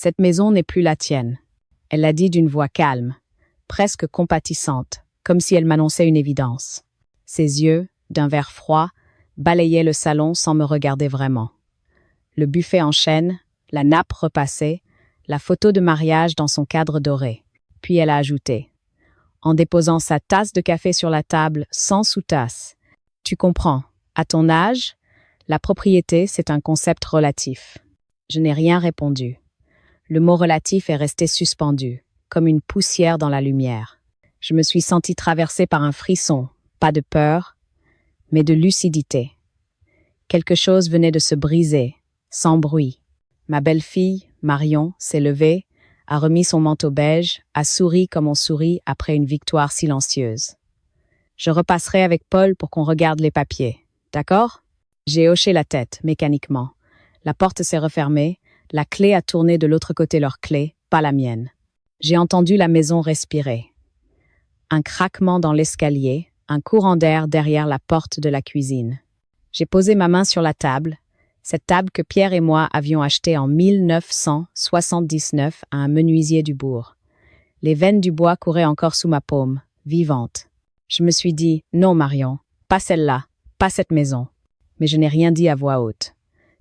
Cette maison n'est plus la tienne. Elle l'a dit d'une voix calme, presque compatissante, comme si elle m'annonçait une évidence. Ses yeux, d'un vert froid, balayaient le salon sans me regarder vraiment. Le buffet en chêne, la nappe repassée, la photo de mariage dans son cadre doré. Puis elle a ajouté, en déposant sa tasse de café sur la table sans sous-tasse. Tu comprends, à ton âge, la propriété, c'est un concept relatif. Je n'ai rien répondu. Le mot relatif est resté suspendu, comme une poussière dans la lumière. Je me suis sentie traversée par un frisson, pas de peur, mais de lucidité. Quelque chose venait de se briser, sans bruit. Ma belle-fille, Marion, s'est levée, a remis son manteau beige, a souri comme on sourit après une victoire silencieuse. Je repasserai avec Paul pour qu'on regarde les papiers, d'accord? J'ai hoché la tête, mécaniquement. La porte s'est refermée, la clé a tourné de l'autre côté leur clé, pas la mienne. J'ai entendu la maison respirer. Un craquement dans l'escalier, un courant d'air derrière la porte de la cuisine. J'ai posé ma main sur la table, cette table que Pierre et moi avions achetée en 1979 à un menuisier du bourg. Les veines du bois couraient encore sous ma paume, vivantes. Je me suis dit, non Marion, pas celle-là, pas cette maison. Mais je n'ai rien dit à voix haute.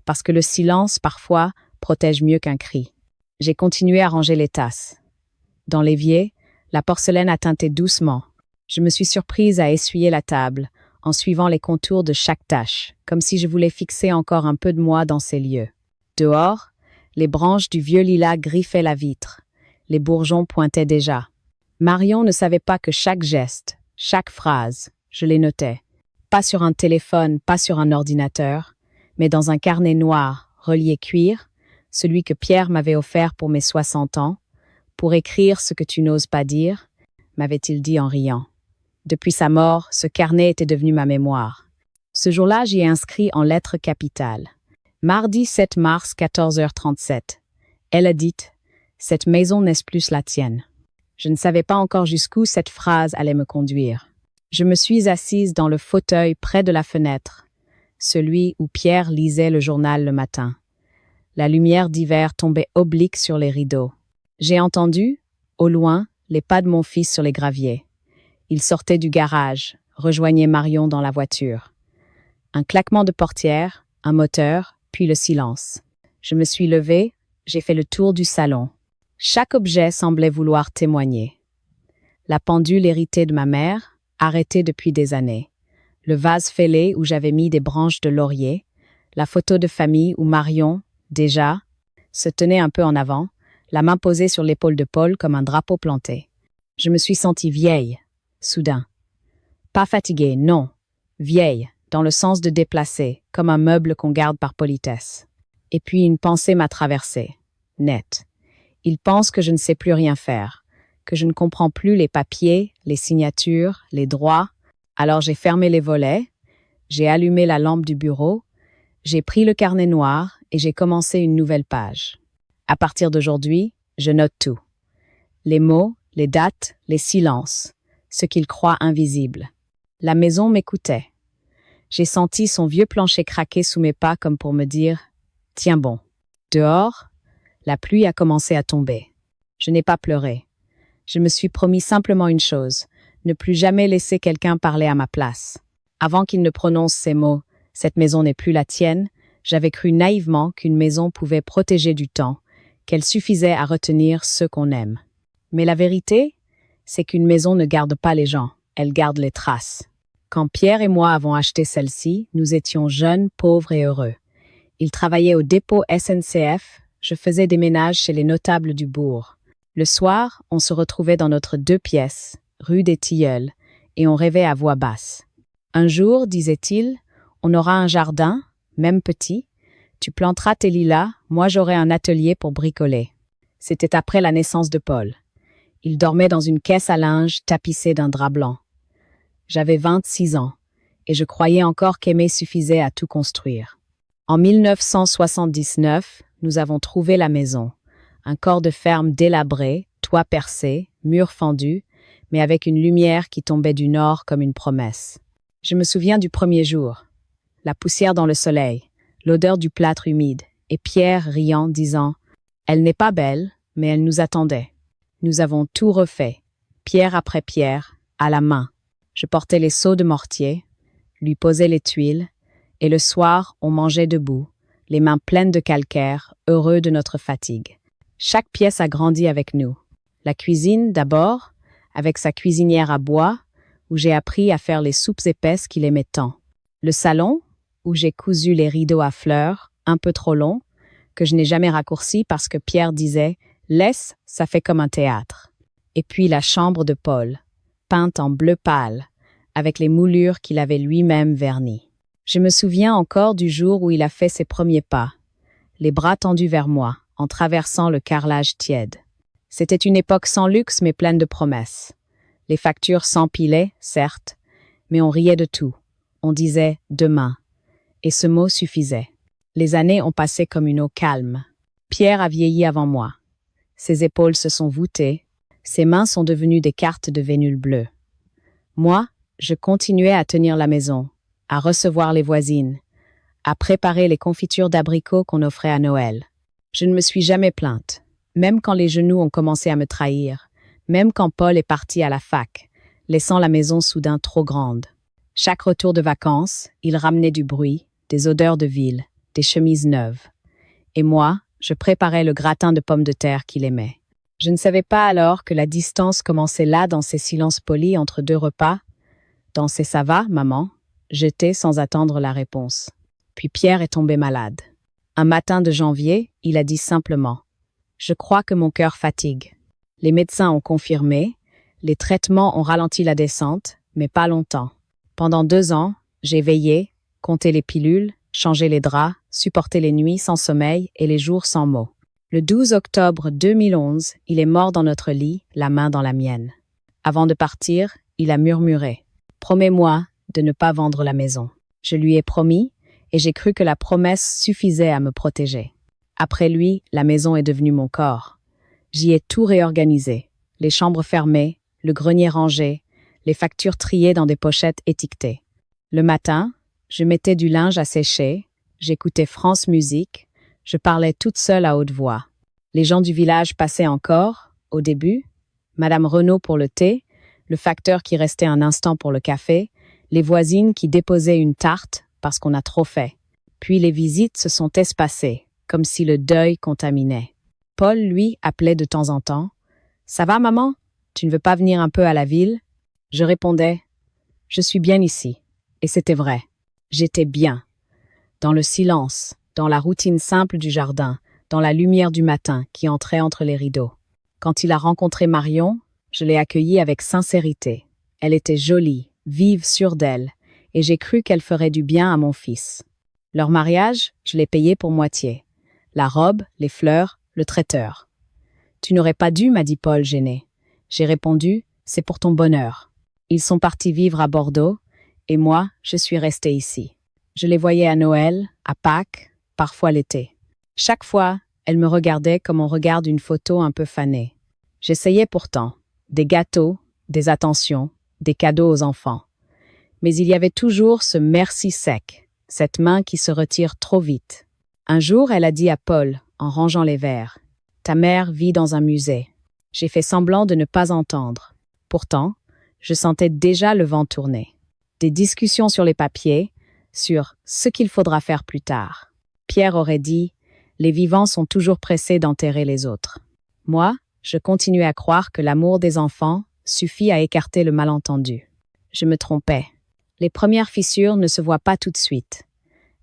Parce que le silence, parfois, protège mieux qu'un cri. J'ai continué à ranger les tasses. Dans l'évier, la porcelaine a teinté doucement. Je me suis surprise à essuyer la table, en suivant les contours de chaque tache, comme si je voulais fixer encore un peu de moi dans ces lieux. Dehors, les branches du vieux lilas griffaient la vitre. Les bourgeons pointaient déjà. Marion ne savait pas que chaque geste, chaque phrase, je les notais. Pas sur un téléphone, pas sur un ordinateur, mais dans un carnet noir, relié cuir, celui que Pierre m'avait offert pour mes 60 ans, pour écrire ce que tu n'oses pas dire, m'avait-il dit en riant. Depuis sa mort, ce carnet était devenu ma mémoire. Ce jour-là, j'y ai inscrit en lettres capitales. Mardi 7 mars, 14h37. Elle a dit « Cette maison n'est plus la tienne ». Je ne savais pas encore jusqu'où cette phrase allait me conduire. Je me suis assise dans le fauteuil près de la fenêtre, celui où Pierre lisait le journal le matin. La lumière d'hiver tombait oblique sur les rideaux. J'ai entendu, au loin, les pas de mon fils sur les graviers. Il sortait du garage, rejoignait Marion dans la voiture. Un claquement de portière, un moteur, puis le silence. Je me suis levée, j'ai fait le tour du salon. Chaque objet semblait vouloir témoigner. La pendule héritée de ma mère, arrêtée depuis des années. Le vase fêlé où j'avais mis des branches de laurier. La photo de famille où Marion, déjà, se tenait un peu en avant, la main posée sur l'épaule de Paul comme un drapeau planté. Je me suis sentie vieille, soudain. Pas fatiguée, non. Vieille, dans le sens de déplacée, comme un meuble qu'on garde par politesse. Et puis une pensée m'a traversée, nette. Il pense que je ne sais plus rien faire, que je ne comprends plus les papiers, les signatures, les droits. Alors j'ai fermé les volets, j'ai allumé la lampe du bureau, j'ai pris le carnet noir et j'ai commencé une nouvelle page. À partir d'aujourd'hui, je note tout. Les mots, les dates, les silences, ce qu'il croit invisible. La maison m'écoutait. J'ai senti son vieux plancher craquer sous mes pas comme pour me dire « Tiens bon ». Dehors, la pluie a commencé à tomber. Je n'ai pas pleuré. Je me suis promis simplement une chose, ne plus jamais laisser quelqu'un parler à ma place. Avant qu'il ne prononce ces mots « Cette maison n'est plus la tienne », j'avais cru naïvement qu'une maison pouvait protéger du temps, qu'elle suffisait à retenir ceux qu'on aime. Mais la vérité, c'est qu'une maison ne garde pas les gens, elle garde les traces. Quand Pierre et moi avons acheté celle-ci, nous étions jeunes, pauvres et heureux. Il travaillait au dépôt SNCF, je faisais des ménages chez les notables du bourg. Le soir, on se retrouvait dans notre 2 pièces, rue des Tilleuls, et on rêvait à voix basse. Un jour, disait-il, on aura un jardin, même petit, tu planteras tes lilas, moi j'aurai un atelier pour bricoler. C'était après la naissance de Paul. Il dormait dans une caisse à linge tapissée d'un drap blanc. J'avais 26 ans, et je croyais encore qu'aimer suffisait à tout construire. En 1979, nous avons trouvé la maison. Un corps de ferme délabré, toit percé, murs fendus, mais avec une lumière qui tombait du nord comme une promesse. Je me souviens du premier jour. La poussière dans le soleil, l'odeur du plâtre humide, et Pierre riant, disant « Elle n'est pas belle, mais elle nous attendait. Nous avons tout refait, pierre après pierre, à la main. Je portais les seaux de mortier, lui posais les tuiles, et le soir, on mangeait debout, les mains pleines de calcaire, heureux de notre fatigue. Chaque pièce a grandi avec nous. La cuisine, d'abord, avec sa cuisinière à bois, où j'ai appris à faire les soupes épaisses qu'il aimait tant. Le salon, où j'ai cousu les rideaux à fleurs, un peu trop longs, que je n'ai jamais raccourcis parce que Pierre disait « Laisse, ça fait comme un théâtre ». Et puis la chambre de Paul, peinte en bleu pâle, avec les moulures qu'il avait lui-même vernies. Je me souviens encore du jour où il a fait ses premiers pas, les bras tendus vers moi, en traversant le carrelage tiède. C'était une époque sans luxe mais pleine de promesses. Les factures s'empilaient, certes, mais on riait de tout. On disait « demain ». Et ce mot suffisait. Les années ont passé comme une eau calme. Pierre a vieilli avant moi. Ses épaules se sont voûtées, ses mains sont devenues des cartes de vénule bleue. Moi, je continuais à tenir la maison, à recevoir les voisines, à préparer les confitures d'abricots qu'on offrait à Noël. Je ne me suis jamais plainte, même quand les genoux ont commencé à me trahir, même quand Paul est parti à la fac, laissant la maison soudain trop grande. Chaque retour de vacances, il ramenait du bruit, des odeurs de ville, des chemises neuves. Et moi, je préparais le gratin de pommes de terre qu'il aimait. Je ne savais pas alors que la distance commençait là dans ces silences polis entre deux repas, dans ces « ça va, maman ?» jetés sans attendre la réponse. Puis Pierre est tombé malade. Un matin de janvier, il a dit simplement « Je crois que mon cœur fatigue ». Les médecins ont confirmé, les traitements ont ralenti la descente, mais pas longtemps. Pendant 2 ans, j'ai veillé, compté les pilules, changé les draps, supporté les nuits sans sommeil et les jours sans mots. Le 12 octobre 2011, il est mort dans notre lit, la main dans la mienne. Avant de partir, il a murmuré « Promets-moi de ne pas vendre la maison ». Je lui ai promis et j'ai cru que la promesse suffisait à me protéger. Après lui, la maison est devenue mon corps. J'y ai tout réorganisé, les chambres fermées, le grenier rangé, les factures triées dans des pochettes étiquetées. Le matin, je mettais du linge à sécher, j'écoutais France Musique, je parlais toute seule à haute voix. Les gens du village passaient encore, au début, Madame Renaud pour le thé, le facteur qui restait un instant pour le café, les voisines qui déposaient une tarte parce qu'on a trop fait. Puis les visites se sont espacées, comme si le deuil contaminait. Paul, lui, appelait de temps en temps. « Ça va, maman? Tu ne veux pas venir un peu à la ville ?» Je répondais « Je suis bien ici. » Et c'était vrai. J'étais bien. Dans le silence, dans la routine simple du jardin, dans la lumière du matin qui entrait entre les rideaux. Quand il a rencontré Marion, je l'ai accueillie avec sincérité. Elle était jolie, vive, sûre d'elle, et j'ai cru qu'elle ferait du bien à mon fils. Leur mariage, je l'ai payé pour moitié. La robe, les fleurs, le traiteur. « Tu n'aurais pas dû, m'a dit Paul gêné. J'ai répondu, c'est pour ton bonheur. Ils sont partis vivre à Bordeaux, et moi, je suis restée ici. Je les voyais à Noël, à Pâques, parfois l'été. Chaque fois, elle me regardait comme on regarde une photo un peu fanée. J'essayais pourtant, des gâteaux, des attentions, des cadeaux aux enfants. Mais il y avait toujours ce merci sec, cette main qui se retire trop vite. Un jour, elle a dit à Paul, en rangeant les verres, « Ta mère vit dans un musée. » J'ai fait semblant de ne pas entendre. Pourtant, je sentais déjà le vent tourner. Des discussions sur les papiers, sur ce qu'il faudra faire plus tard. Pierre aurait dit « Les vivants sont toujours pressés d'enterrer les autres. » Moi, je continuais à croire que l'amour des enfants suffit à écarter le malentendu. Je me trompais. Les premières fissures ne se voient pas tout de suite.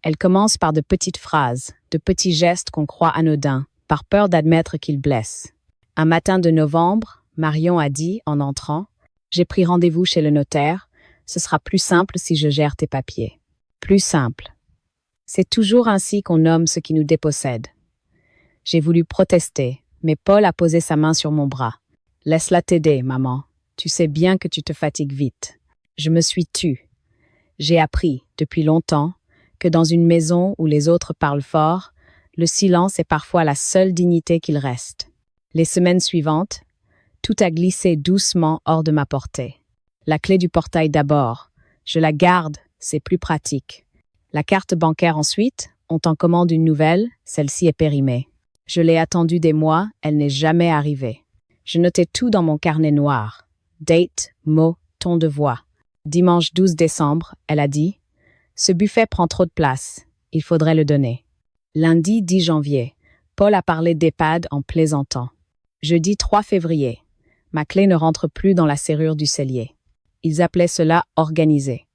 Elles commencent par de petites phrases, de petits gestes qu'on croit anodins, par peur d'admettre qu'ils blessent. Un matin de novembre, Marion a dit, en entrant, « J'ai pris rendez-vous chez le notaire. Ce sera plus simple si je gère tes papiers. » Plus simple. C'est toujours ainsi qu'on nomme ce qui nous dépossède. J'ai voulu protester, mais Paul a posé sa main sur mon bras. « Laisse-la t'aider, maman. Tu sais bien que tu te fatigues vite. » Je me suis tue. J'ai appris, depuis longtemps, que dans une maison où les autres parlent fort, le silence est parfois la seule dignité qu'il reste. Les semaines suivantes, tout a glissé doucement hors de ma portée. La clé du portail d'abord. Je la garde, c'est plus pratique. La carte bancaire ensuite, on t'en commande une nouvelle, celle-ci est périmée. Je l'ai attendue des mois, elle n'est jamais arrivée. Je notais tout dans mon carnet noir. Date, mot, ton de voix. Dimanche 12 décembre, elle a dit « Ce buffet prend trop de place. Il faudrait le donner. » Lundi 10 janvier, Paul a parlé d'EHPAD en plaisantant. Jeudi 3 février, ma clé ne rentre plus dans la serrure du cellier. Ils appelaient cela organisé.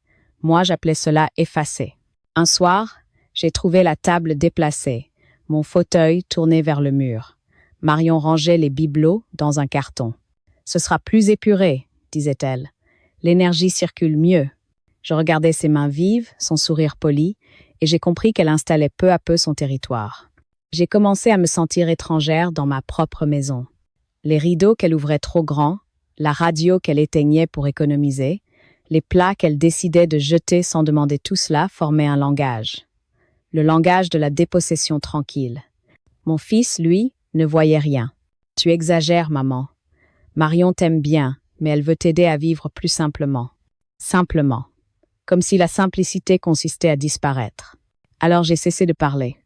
Moi, j'appelais cela effacé. Un soir, j'ai trouvé la table déplacée, mon fauteuil tourné vers le mur. Marion rangeait les bibelots dans un carton. « Ce sera plus épuré, » disait-elle. « L'énergie circule mieux. » Je regardais ses mains vives, son sourire poli, et j'ai compris qu'elle installait peu à peu son territoire. J'ai commencé à me sentir étrangère dans ma propre maison. Les rideaux qu'elle ouvrait trop grands, la radio qu'elle éteignait pour économiser, les plats qu'elle décidait de jeter sans demander tout cela formaient un langage. Le langage de la dépossession tranquille. Mon fils, lui, ne voyait rien. « Tu exagères, maman. Marion t'aime bien, mais elle veut t'aider à vivre plus simplement. » Simplement. Comme si la simplicité consistait à disparaître. Alors j'ai cessé de parler.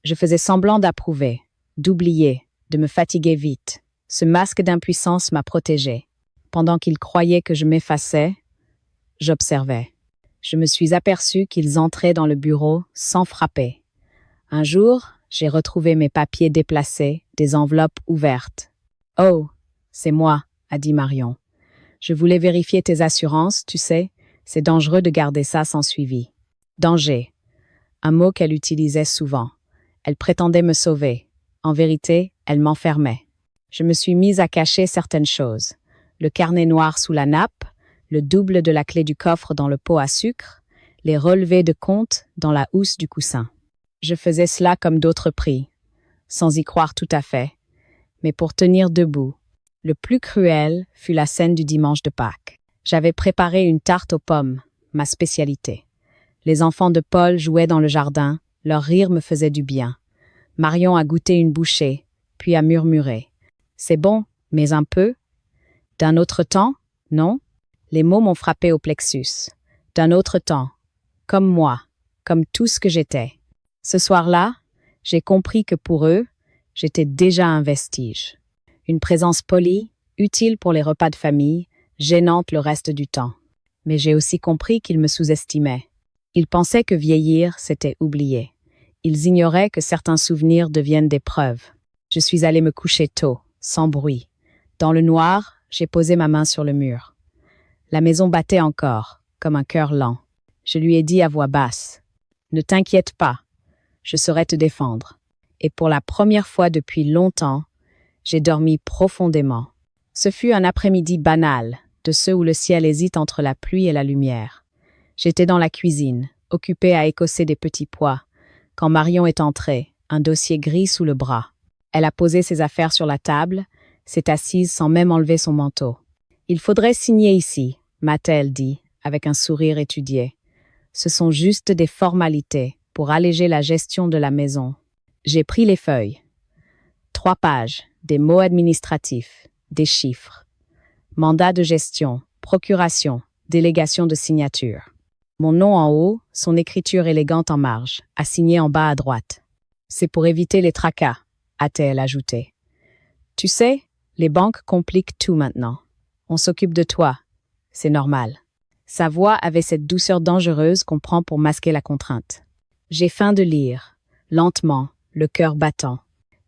Je faisais semblant d'approuver, d'oublier, de me fatiguer vite. Ce masque d'impuissance m'a protégée. Pendant qu'ils croyaient que je m'effaçais, j'observais. Je me suis aperçue qu'ils entraient dans le bureau sans frapper. Un jour, j'ai retrouvé mes papiers déplacés, des enveloppes ouvertes. « Oh, c'est moi », a dit Marion. « Je voulais vérifier tes assurances, tu sais. C'est dangereux de garder ça sans suivi. » Danger. Un mot qu'elle utilisait souvent. Elle prétendait me sauver. En vérité, elle m'enfermait. Je me suis mise à cacher certaines choses. Le carnet noir sous la nappe, le double de la clé du coffre dans le pot à sucre, les relevés de compte dans la housse du coussin. Je faisais cela comme d'autres prient, sans y croire tout à fait, mais pour tenir debout. Le plus cruel fut la scène du dimanche de Pâques. J'avais préparé une tarte aux pommes, ma spécialité. Les enfants de Paul jouaient dans le jardin, leur rire me faisait du bien. Marion a goûté une bouchée, puis a murmuré. « C'est bon, mais un peu. » D'un autre temps, non? Les mots m'ont frappé au plexus. D'un autre temps, comme moi, comme tout ce que j'étais. Ce soir-là, j'ai compris que pour eux, j'étais déjà un vestige. Une présence polie, utile pour les repas de famille, gênante le reste du temps. Mais j'ai aussi compris qu'ils me sous-estimaient. Ils pensaient que vieillir, c'était oublier. Ils ignoraient que certains souvenirs deviennent des preuves. Je suis allée me coucher tôt, sans bruit. Dans le noir, j'ai posé ma main sur le mur. La maison battait encore, comme un cœur lent. Je lui ai dit à voix basse, « Ne t'inquiète pas, je saurai te défendre. » Et pour la première fois depuis longtemps, j'ai dormi profondément. Ce fut un après-midi banal, de ceux où le ciel hésite entre la pluie et la lumière. J'étais dans la cuisine, occupée à écosser des petits pois, quand Marion est entrée, un dossier gris sous le bras. Elle a posé ses affaires sur la table, s'est assise sans même enlever son manteau. « Il faudrait signer ici », m'a-t-elle dit, avec un sourire étudié. « Ce sont juste des formalités pour alléger la gestion de la maison. » J'ai pris les feuilles. 3 pages, des mots administratifs, des chiffres. Mandat de gestion, procuration, délégation de signature. Mon nom en haut, son écriture élégante en marge, assigné en bas à droite. C'est pour éviter les tracas, a-t-elle ajouté. Tu sais, les banques compliquent tout maintenant. On s'occupe de toi. C'est normal. Sa voix avait cette douceur dangereuse qu'on prend pour masquer la contrainte. J'ai faim de lire, lentement, le cœur battant.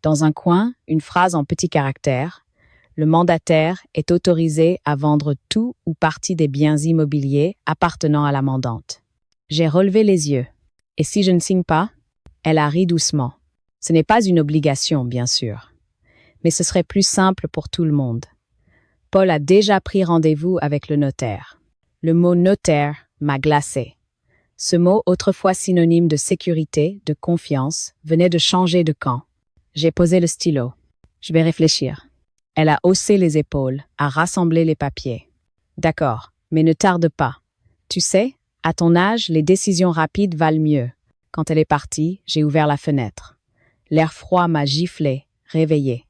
Dans un coin, une phrase en petits caractères. Le mandataire est autorisé à vendre tout ou partie des biens immobiliers appartenant à la mandante. J'ai relevé les yeux. Et si je ne signe pas? Elle a ri doucement. Ce n'est pas une obligation, bien sûr. Mais ce serait plus simple pour tout le monde. Paul a déjà pris rendez-vous avec le notaire. Le mot notaire m'a glacé. Ce mot, autrefois synonyme de sécurité, de confiance, venait de changer de camp. J'ai posé le stylo. Je vais réfléchir. Elle a haussé les épaules, a rassemblé les papiers. D'accord, mais ne tarde pas. Tu sais, à ton âge, les décisions rapides valent mieux. Quand elle est partie, j'ai ouvert la fenêtre. L'air froid m'a giflé, réveillé.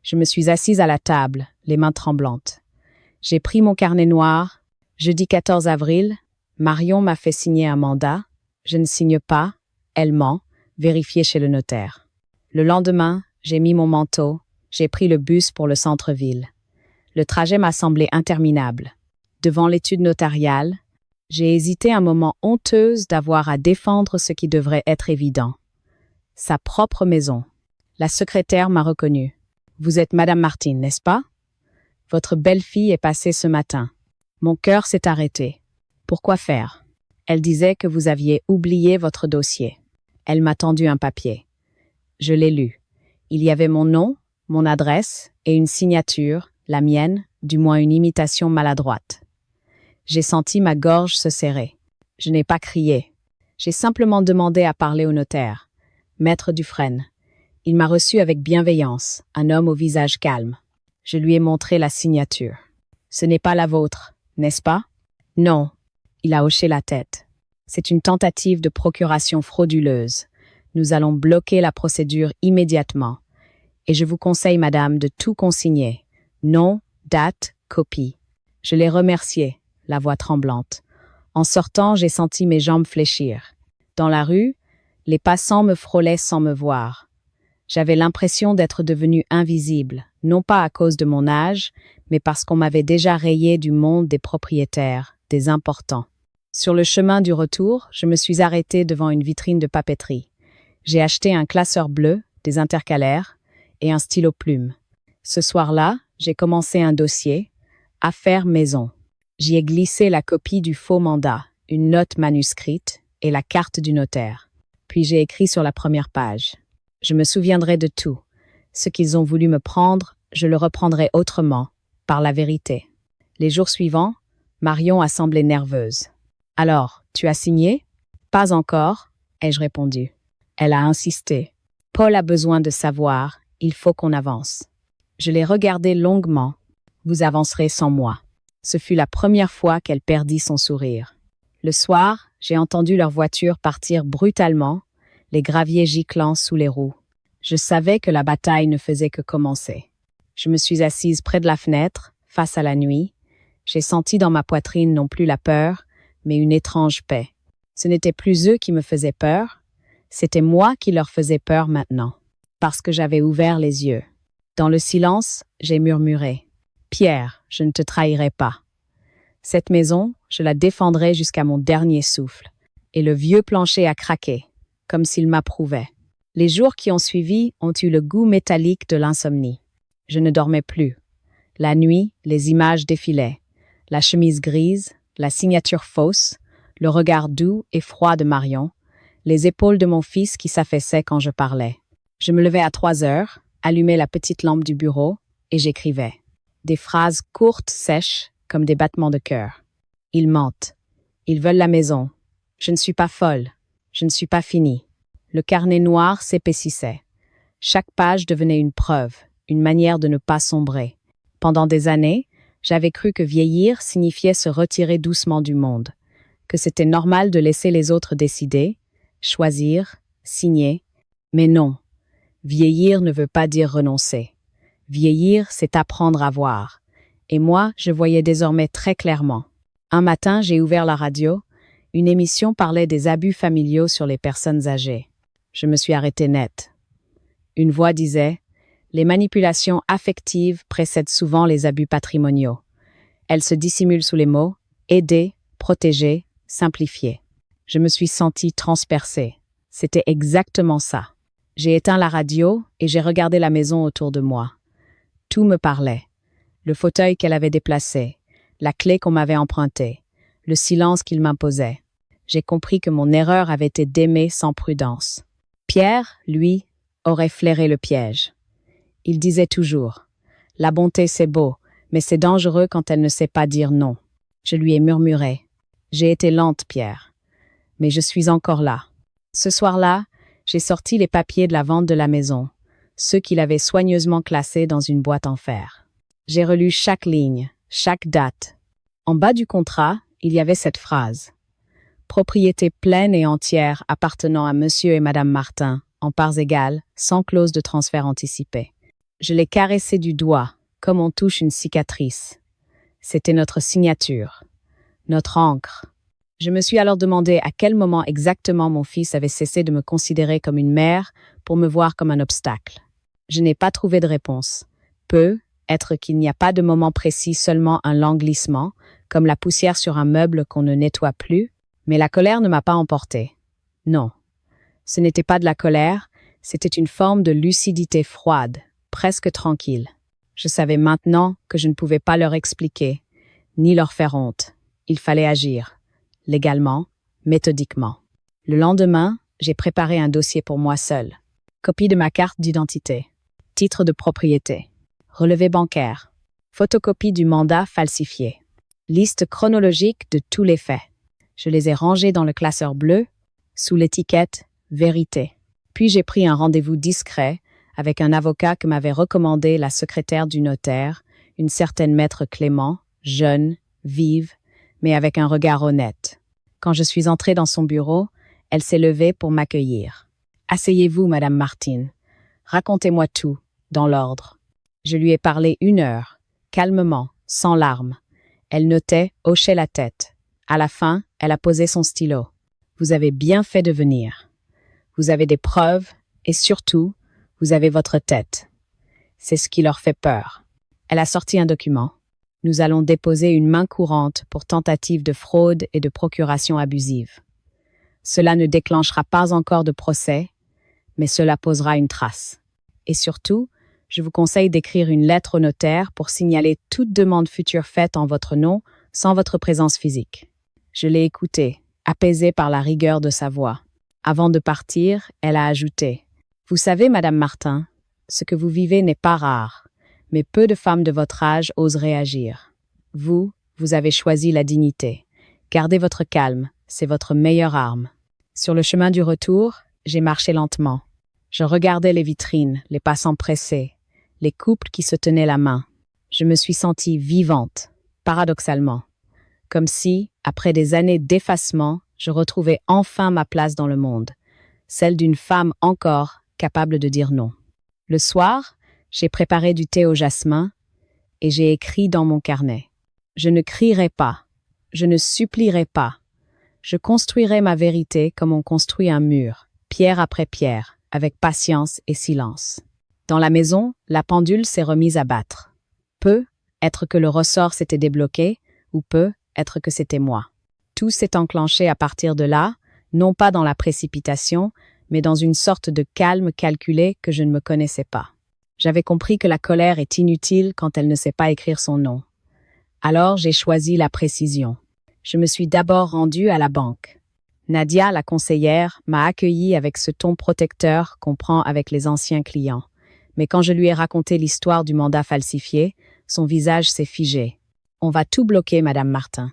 Je me suis assise à la table, les mains tremblantes. J'ai pris mon carnet noir. Jeudi 14 avril, Marion m'a fait signer un mandat. Je ne signe pas, elle ment, vérifié chez le notaire. Le lendemain, J'ai mis mon manteau, j'ai pris le bus pour le centre-ville. Le trajet m'a semblé interminable. Devant l'étude notariale, j'ai hésité un moment honteuse d'avoir à défendre ce qui devrait être évident. Sa propre maison. La secrétaire m'a reconnue. « Vous êtes Madame Martin, n'est-ce pas? Votre belle-fille est passée ce matin. » Mon cœur s'est arrêté. Pourquoi faire? Elle disait que vous aviez oublié votre dossier. Elle m'a tendu un papier. Je l'ai lu. Il y avait mon nom, mon adresse et une signature, la mienne, du moins une imitation maladroite. J'ai senti ma gorge se serrer. Je n'ai pas crié. J'ai simplement demandé à parler au notaire. Maître Dufresne. Il m'a reçu avec bienveillance, un homme au visage calme. Je lui ai montré la signature. Ce n'est pas la vôtre, n'est-ce pas? Non. Il a hoché la tête. C'est une tentative de procuration frauduleuse. Nous allons bloquer la procédure immédiatement. Et je vous conseille, madame, de tout consigner. Nom, date, copie. Je l'ai remercié, la voix tremblante. En sortant, j'ai senti mes jambes fléchir. Dans la rue, les passants me frôlaient sans me voir. J'avais l'impression d'être devenue invisible, non pas à cause de mon âge, mais parce qu'on m'avait déjà rayé du monde des propriétaires, des importants. Sur le chemin du retour, je me suis arrêtée devant une vitrine de papeterie. J'ai acheté un classeur bleu, des intercalaires et un stylo plume. Ce soir-là, j'ai commencé un dossier, Affaires maison. J'y ai glissé la copie du faux mandat, une note manuscrite et la carte du notaire. Puis j'ai écrit sur la première page. Je me souviendrai de tout. Ce qu'ils ont voulu me prendre, je le reprendrai autrement, par la vérité. Les jours suivants, Marion a semblé nerveuse. « Alors, tu as signé? »« Pas encore, » ai-je répondu. Elle a insisté. « Paul a besoin de savoir, il faut qu'on avance. » Je l'ai regardée longuement. « Vous avancerez sans moi. » Ce fut la première fois qu'elle perdit son sourire. Le soir, j'ai entendu leur voiture partir brutalement, les graviers giclant sous les roues. Je savais que la bataille ne faisait que commencer. Je me suis assise près de la fenêtre, face à la nuit. J'ai senti dans ma poitrine non plus la peur, mais une étrange paix. Ce n'était plus eux qui me faisaient peur, c'était moi qui leur faisais peur maintenant, parce que j'avais ouvert les yeux. Dans le silence, j'ai murmuré. « Pierre, je ne te trahirai pas. » Cette maison, je la défendrai jusqu'à mon dernier souffle. Et le vieux plancher a craqué, comme s'il m'approuvait. Les jours qui ont suivi ont eu le goût métallique de l'insomnie. Je ne dormais plus. La nuit, les images défilaient. La chemise grise, la signature fausse, le regard doux et froid de Marion, les épaules de mon fils qui s'affaissaient quand je parlais. Je me levais à 3 heures, allumais la petite lampe du bureau et j'écrivais. Des phrases courtes, sèches, comme des battements de cœur. Ils mentent. Ils veulent la maison. Je ne suis pas folle. Je ne suis pas finie. Le carnet noir s'épaississait. Chaque page devenait une preuve, une manière de ne pas sombrer. Pendant des années, j'avais cru que vieillir signifiait se retirer doucement du monde, que c'était normal de laisser les autres décider, choisir, signer. Mais non, vieillir ne veut pas dire renoncer. Vieillir, c'est apprendre à voir. Et moi, je voyais désormais très clairement. Un matin, j'ai ouvert la radio. Une émission parlait des abus familiaux sur les personnes âgées. Je me suis arrêtée net. Une voix disait « Les manipulations affectives précèdent souvent les abus patrimoniaux. Elles se dissimulent sous les mots « aider »,« protéger »,« simplifier ». Je me suis sentie transpercée. C'était exactement ça. J'ai éteint la radio et j'ai regardé la maison autour de moi. Tout me parlait. Le fauteuil qu'elle avait déplacé, la clé qu'on m'avait empruntée, le silence qu'il m'imposait. J'ai compris que mon erreur avait été d'aimer sans prudence. Pierre, lui, aurait flairé le piège. Il disait toujours « La bonté c'est beau, mais c'est dangereux quand elle ne sait pas dire non. » Je lui ai murmuré « J'ai été lente, Pierre, mais je suis encore là. » Ce soir-là, j'ai sorti les papiers de la vente de la maison, ceux qu'il avait soigneusement classés dans une boîte en fer. J'ai relu chaque ligne, chaque date. En bas du contrat, il y avait cette phrase. « Propriété pleine et entière appartenant à Monsieur et Madame Martin, en parts égales, sans clause de transfert anticipé. » Je l'ai caressé du doigt, comme on touche une cicatrice. C'était notre signature, notre encre. Je me suis alors demandé à quel moment exactement mon fils avait cessé de me considérer comme une mère pour me voir comme un obstacle. Je n'ai pas trouvé de réponse. Peut-être qu'il n'y a pas de moment précis, seulement un lent glissement, comme la poussière sur un meuble qu'on ne nettoie plus, mais la colère ne m'a pas emporté. Non, ce n'était pas de la colère, c'était une forme de lucidité froide, presque tranquille. Je savais maintenant que je ne pouvais pas leur expliquer, ni leur faire honte. Il fallait agir, légalement, méthodiquement. Le lendemain, j'ai préparé un dossier pour moi seul. Copie de ma carte d'identité, titre de propriété, relevé bancaire, photocopie du mandat falsifié, liste chronologique de tous les faits. Je les ai rangés dans le classeur bleu, sous l'étiquette « Vérité ». Puis j'ai pris un rendez-vous discret avec un avocat que m'avait recommandé la secrétaire du notaire, une certaine maître Clément, jeune, vive, mais avec un regard honnête. Quand je suis entrée dans son bureau, elle s'est levée pour m'accueillir. « Asseyez-vous, Madame Martin. Racontez-moi tout, dans l'ordre. » Je lui ai parlé 1 heure, calmement, sans larmes. Elle notait, hochait la tête. À la fin, elle a posé son stylo. « Vous avez bien fait de venir. Vous avez des preuves et surtout, vous avez votre tête. C'est ce qui leur fait peur. » Elle a sorti un document. Nous allons déposer une main courante pour tentative de fraude et de procuration abusive. Cela ne déclenchera pas encore de procès, mais cela posera une trace. Et surtout, je vous conseille d'écrire une lettre au notaire pour signaler toute demande future faite en votre nom sans votre présence physique. Je l'ai écoutée, apaisée par la rigueur de sa voix. Avant de partir, elle a ajouté « Vous savez, Madame Martin, ce que vous vivez n'est pas rare, mais peu de femmes de votre âge oseraient agir. Vous avez choisi la dignité. Gardez votre calme, c'est votre meilleure arme. » Sur le chemin du retour, j'ai marché lentement. Je regardais les vitrines, les passants pressés, les couples qui se tenaient la main. Je me suis sentie vivante, paradoxalement, comme si, après des années d'effacement, je retrouvais enfin ma place dans le monde, celle d'une femme encore capable de dire non. Le soir, j'ai préparé du thé au jasmin et j'ai écrit dans mon carnet. Je ne crierai pas, je ne supplierai pas. Je construirai ma vérité comme on construit un mur, pierre après pierre, avec patience et silence. Dans la maison, la pendule s'est remise à battre. Peut-être que le ressort s'était débloqué, ou peut-être que c'était moi. Tout s'est enclenché à partir de là, non pas dans la précipitation, mais dans une sorte de calme calculé que je ne me connaissais pas. J'avais compris que la colère est inutile quand elle ne sait pas écrire son nom. Alors j'ai choisi la précision. Je me suis d'abord rendue à la banque. Nadia, la conseillère, m'a accueillie avec ce ton protecteur qu'on prend avec les anciens clients. Mais quand je lui ai raconté l'histoire du mandat falsifié, son visage s'est figé. « On va tout bloquer, Madame Martin. »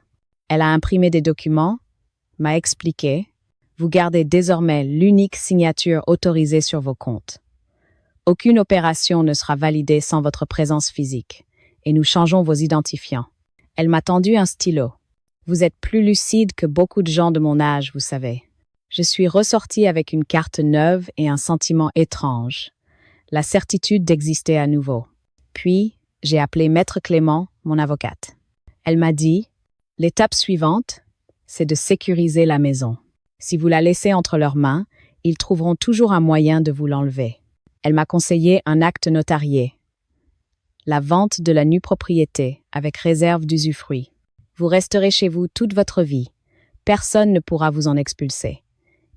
Elle a imprimé des documents, m'a expliqué. « Vous gardez désormais l'unique signature autorisée sur vos comptes. Aucune opération ne sera validée sans votre présence physique, et nous changeons vos identifiants. » Elle m'a tendu un stylo. « Vous êtes plus lucide que beaucoup de gens de mon âge, vous savez. » Je suis ressortie avec une carte neuve et un sentiment étrange, la certitude d'exister à nouveau. Puis, j'ai appelé Maître Clément, mon avocate. Elle m'a dit « L'étape suivante, c'est de sécuriser la maison. Si vous la laissez entre leurs mains, ils trouveront toujours un moyen de vous l'enlever. » Elle m'a conseillé un acte notarié. La vente de la nue propriété, avec réserve d'usufruit. Vous resterez chez vous toute votre vie. Personne ne pourra vous en expulser.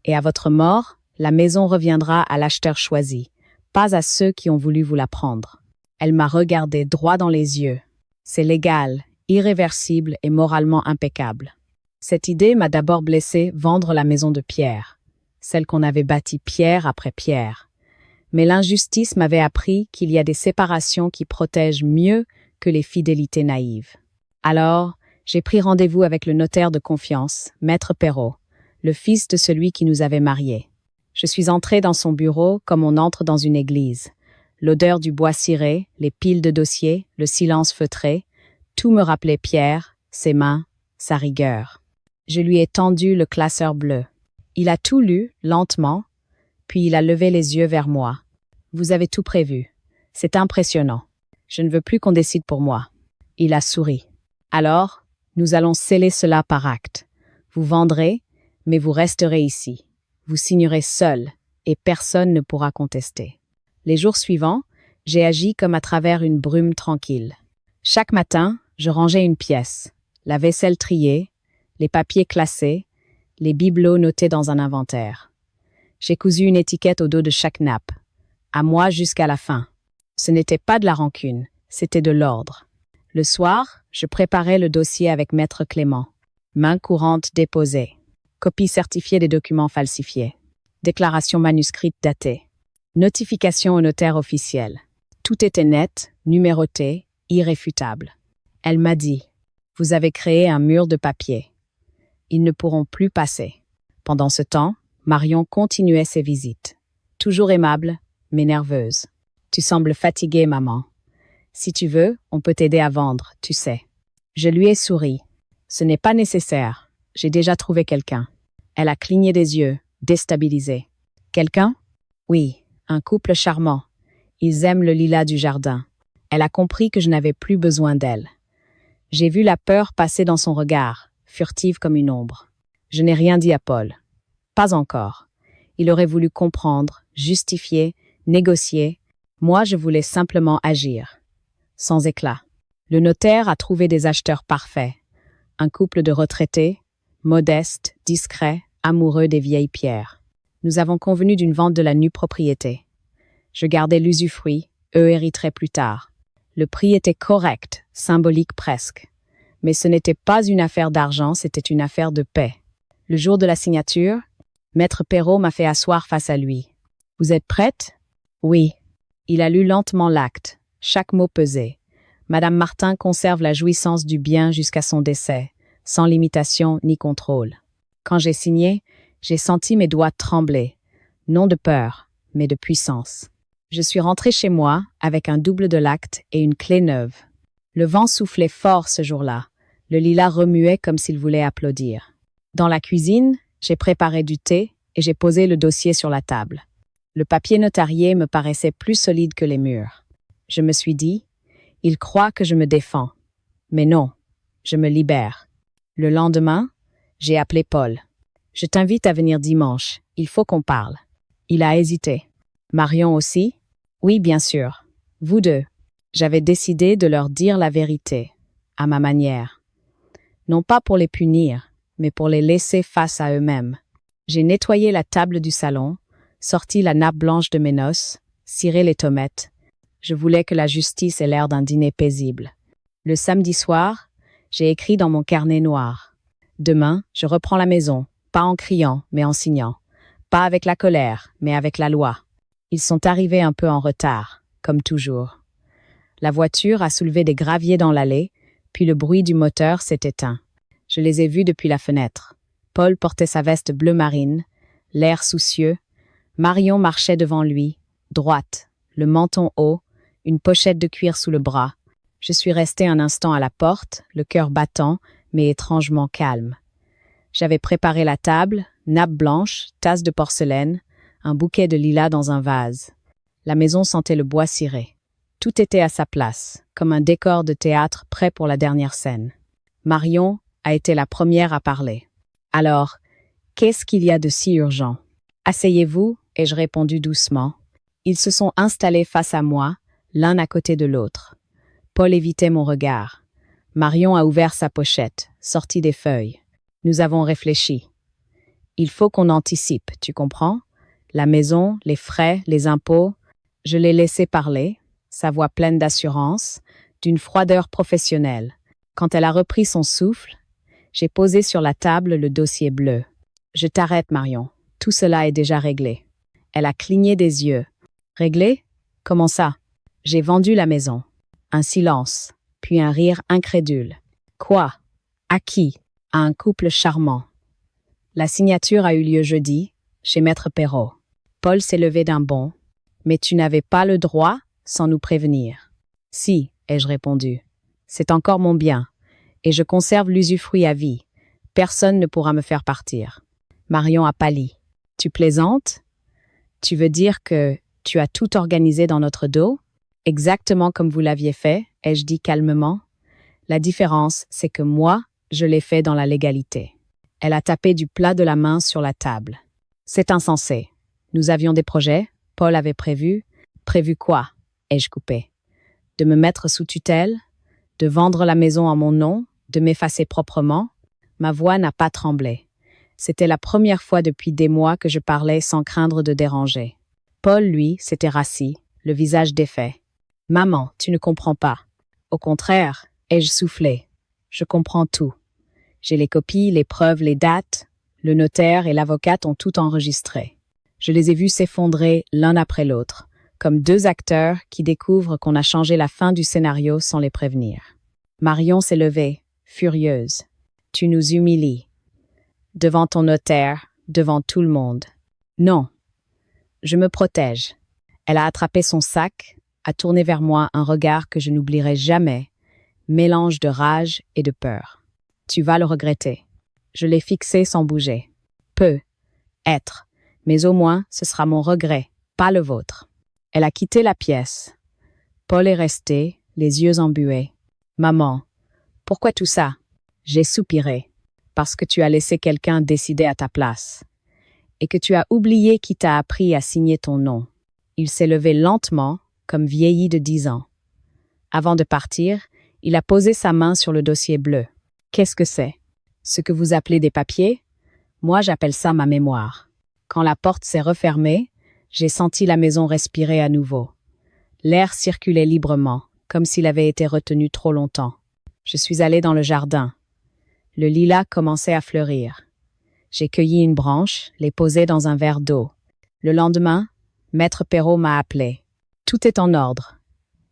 Et à votre mort, la maison reviendra à l'acheteur choisi, pas à ceux qui ont voulu vous la prendre. Elle m'a regardé droit dans les yeux. C'est légal, irréversible et moralement impeccable. Cette idée m'a d'abord blessé vendre la maison de Pierre, celle qu'on avait bâtie pierre après pierre. Mais l'injustice m'avait appris qu'il y a des séparations qui protègent mieux que les fidélités naïves. Alors, j'ai pris rendez-vous avec le notaire de confiance, Maître Perrault, le fils de celui qui nous avait mariés. Je suis entrée dans son bureau comme on entre dans une église. L'odeur du bois ciré, les piles de dossiers, le silence feutré, tout me rappelait Pierre, ses mains, sa rigueur. Je lui ai tendu le classeur bleu. Il a tout lu, lentement, puis il a levé les yeux vers moi. « Vous avez tout prévu. C'est impressionnant. Je ne veux plus qu'on décide pour moi. » Il a souri. « Alors, nous allons sceller cela par acte. Vous vendrez, mais vous resterez ici. Vous signerez seul, et personne ne pourra contester. » Les jours suivants, j'ai agi comme à travers une brume tranquille. Chaque matin, je rangeais une pièce, la vaisselle triée, les papiers classés, les bibelots notés dans un inventaire. J'ai cousu une étiquette au dos de chaque nappe, à moi jusqu'à la fin. Ce n'était pas de la rancune, c'était de l'ordre. Le soir, je préparais le dossier avec Maître Clément. Main courante déposée. Copie certifiée des documents falsifiés. Déclaration manuscrite datée. Notification au notaire officiel. Tout était net, numéroté, irréfutable. Elle m'a dit « Vous avez créé un mur de papier. Ils ne pourront plus passer. » Pendant ce temps, Marion continuait ses visites. Toujours aimable, mais nerveuse. « Tu sembles fatiguée, maman. Si tu veux, on peut t'aider à vendre, tu sais. » Je lui ai souri. « Ce n'est pas nécessaire. J'ai déjà trouvé quelqu'un. » Elle a cligné des yeux, déstabilisée. « Quelqu'un? » « Oui, un couple charmant. Ils aiment le lilas du jardin. » Elle a compris que je n'avais plus besoin d'elle. J'ai vu la peur passer dans son regard, furtive comme une ombre. Je n'ai rien dit à Paul. Pas encore. Il aurait voulu comprendre, justifier, négocier. Moi, je voulais simplement agir. Sans éclat. Le notaire a trouvé des acheteurs parfaits. Un couple de retraités, modestes, discrets, amoureux des vieilles pierres. Nous avons convenu d'une vente de la nue propriété. Je gardais l'usufruit, eux hériteraient plus tard. Le prix était correct, symbolique presque. Mais ce n'était pas une affaire d'argent, c'était une affaire de paix. Le jour de la signature, Maître Perrault m'a fait asseoir face à lui. « Vous êtes prête? » « Oui. » Il a lu lentement l'acte, chaque mot pesé. Madame Martin conserve la jouissance du bien jusqu'à son décès, sans limitation ni contrôle. Quand j'ai signé, j'ai senti mes doigts trembler, non de peur, mais de puissance. Je suis rentrée chez moi avec un double de l'acte et une clé neuve. Le vent soufflait fort ce jour-là. Le lilas remuait comme s'il voulait applaudir. Dans la cuisine, j'ai préparé du thé et j'ai posé le dossier sur la table. Le papier notarié me paraissait plus solide que les murs. Je me suis dit, il croit que je me défends. Mais non, je me libère. Le lendemain, j'ai appelé Paul. « Je t'invite à venir dimanche, il faut qu'on parle. » Il a hésité. « Marion aussi? » « Oui, bien sûr. Vous deux. » J'avais décidé de leur dire la vérité, à ma manière. Non pas pour les punir, mais pour les laisser face à eux-mêmes. J'ai nettoyé la table du salon, sorti la nappe blanche de mes noces, ciré les tomates. Je voulais que la justice ait l'air d'un dîner paisible. Le samedi soir, j'ai écrit dans mon carnet noir. « Demain, je reprends la maison, pas en criant, mais en signant. Pas avec la colère, mais avec la loi. » Ils sont arrivés un peu en retard, comme toujours. La voiture a soulevé des graviers dans l'allée, puis le bruit du moteur s'est éteint. Je les ai vus depuis la fenêtre. Paul portait sa veste bleu marine, l'air soucieux. Marion marchait devant lui, droite, le menton haut, une pochette de cuir sous le bras. Je suis restée un instant à la porte, le cœur battant, mais étrangement calme. J'avais préparé la table, nappe blanche, tasse de porcelaine, un bouquet de lilas dans un vase. La maison sentait le bois ciré. Tout était à sa place, comme un décor de théâtre prêt pour la dernière scène. Marion a été la première à parler. « Alors, qu'est-ce qu'il y a de si urgent? Asseyez-vous, » ai-je répondu doucement. Ils se sont installés face à moi, l'un à côté de l'autre. Paul évitait mon regard. Marion a ouvert sa pochette, sorti des feuilles. Nous avons réfléchi. Il faut qu'on anticipe, tu comprends? La maison, les frais, les impôts. Je l'ai laissé parler, sa voix pleine d'assurance, d'une froideur professionnelle. Quand elle a repris son souffle, j'ai posé sur la table le dossier bleu. « Je t'arrête, Marion. Tout cela est déjà réglé. » Elle a cligné des yeux. « Réglé? Comment ça? » J'ai vendu la maison. Un silence, puis un rire incrédule. « Quoi? À qui? » À un couple charmant. La signature a eu lieu jeudi, chez Maître Perrault. Paul s'est levé d'un bond. « Mais tu n'avais pas le droit sans nous prévenir. »« Si, » ai-je répondu. « C'est encore mon bien, et je conserve l'usufruit à vie. Personne ne pourra me faire partir. » Marion a pâli. « Tu plaisantes? Tu veux dire que tu as tout organisé dans notre dos? » « Exactement comme vous l'aviez fait, » ai-je dit calmement. « La différence, c'est que moi, je l'ai fait dans la légalité. » Elle a tapé du plat de la main sur la table. « C'est insensé. Nous avions des projets, Paul avait prévu, Prévu quoi? Ai-je coupé. De me mettre sous tutelle? De vendre la maison en mon nom? De m'effacer proprement? Ma voix n'a pas tremblé. C'était la première fois depuis des mois que je parlais sans craindre de déranger. Paul, lui, s'était rassis, le visage défait. « Maman, tu ne comprends pas. » Au contraire, ai-je soufflé. Je comprends tout. J'ai les copies, les preuves, les dates. Le notaire et l'avocate ont tout enregistré. Je les ai vus s'effondrer l'un après l'autre, comme deux acteurs qui découvrent qu'on a changé la fin du scénario sans les prévenir. Marion s'est levée, furieuse. « Tu nous humilies. » Devant ton notaire, devant tout le monde. Non. Je me protège. Elle a attrapé son sac, a tourné vers moi un regard que je n'oublierai jamais, mélange de rage et de peur. Tu vas le regretter. Je l'ai fixé sans bouger. Peut être, mais au moins ce sera mon regret, pas le vôtre. Elle a quitté la pièce. Paul est resté, les yeux embués. Maman, pourquoi tout ça? J'ai soupiré. Parce que tu as laissé quelqu'un décider à ta place. Et que tu as oublié qui t'a appris à signer ton nom. Il s'est levé lentement, comme vieilli de 10 ans. Avant de partir, il a posé sa main sur le dossier bleu. Qu'est-ce que c'est? Ce que vous appelez des papiers? Moi, j'appelle ça ma mémoire. Quand la porte s'est refermée, j'ai senti la maison respirer à nouveau. L'air circulait librement, comme s'il avait été retenu trop longtemps. Je suis allée dans le jardin. Le lilas commençait à fleurir. J'ai cueilli une branche, l'ai posée dans un verre d'eau. Le lendemain, Maître Perrault m'a appelé. Tout est en ordre.